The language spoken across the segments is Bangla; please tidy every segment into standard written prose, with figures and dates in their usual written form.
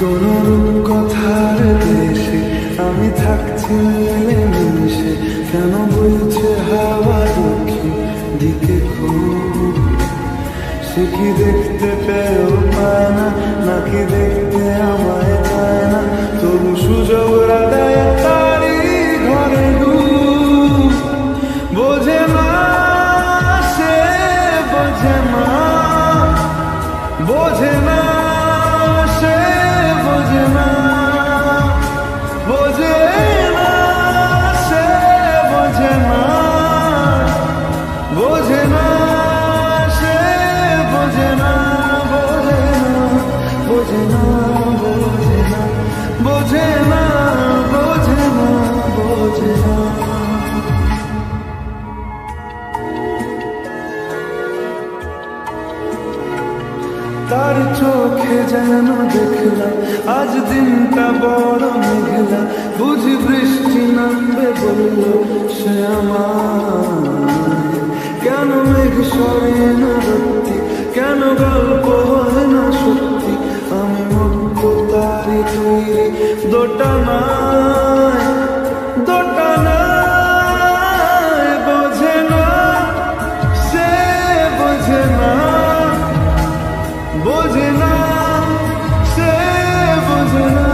কোন রূপকথার দেশে আমি থাকছি মিলেমিশে, কেন বইছে হাওয়া দক্ষিণ দিকে খুব? সে কি দেখতে পেয়েও পায় না, নাকি দেখতে আমায় পায় না? তবু সুযোগরা দেয় তারি ঘরে ডুব। বোঝে না সে, বোঝে না, বোঝে না সে, বোঝে না, বোঝে না সে, বোঝে না, বোঝে না সে, বোঝে না, বোঝে না, বোঝে না, বোঝে না, বোঝে না, বোঝে না। তার চোখে যেন দেখলাম আজ দিনটা বড় মেঘলা, বুঝি বৃষ্টি নামবে বলল সে আমায়। কেন মেঘ সরে না সত্যি, কেন গল্প হয় না সত্যি? আমি মুক্ত তারি তৈরি দোটানায়, দোটানায়। বোঝে না সে, বোঝে না, বোঝে না সে, বোঝে না,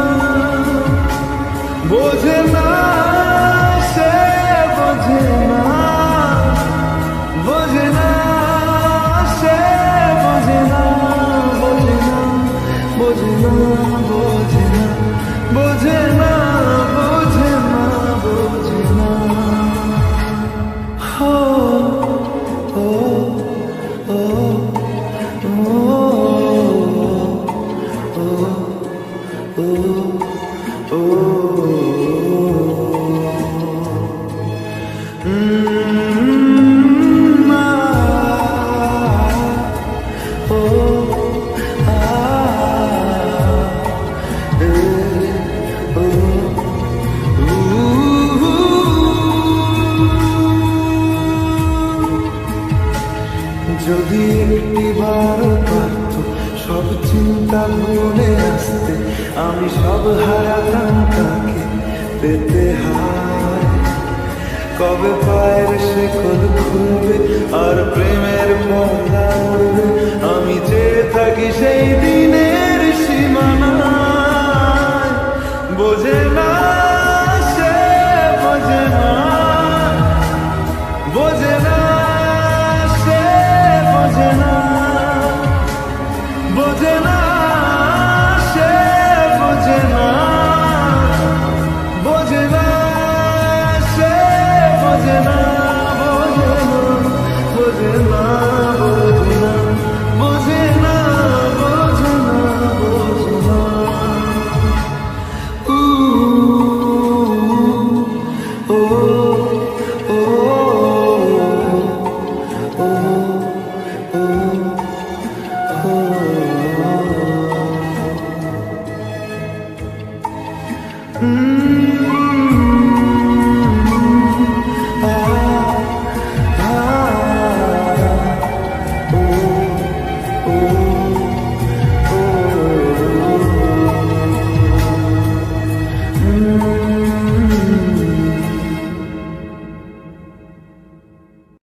বোঝে না সে, বোঝে না, বোঝে না সে, বোঝে না, বোঝে না, বোঝে না, বোঝে না, বোঝে না, বোঝে না, বোঝে না। হো ও ও যদি একটিবার পারত সব চিন্তা ভুলে আসতে, আমি সব হারাতাম তাকে পেতে হায়। কবে পায়ের শেকল খুলবে আর প্রেমের পর্দা উড়বে, আমি চেয়ে থাকি সেই দিনের সীমানায়। বোঝে না সে, বোঝে না, বোঝে না সে, বোঝে না, বোঝে না সে, বোঝে না, বোঝে না সে, বোঝে না, বোঝে না, বোঝে না, বোঝে না, বোঝে না, বোঝে না। ও ও ও ও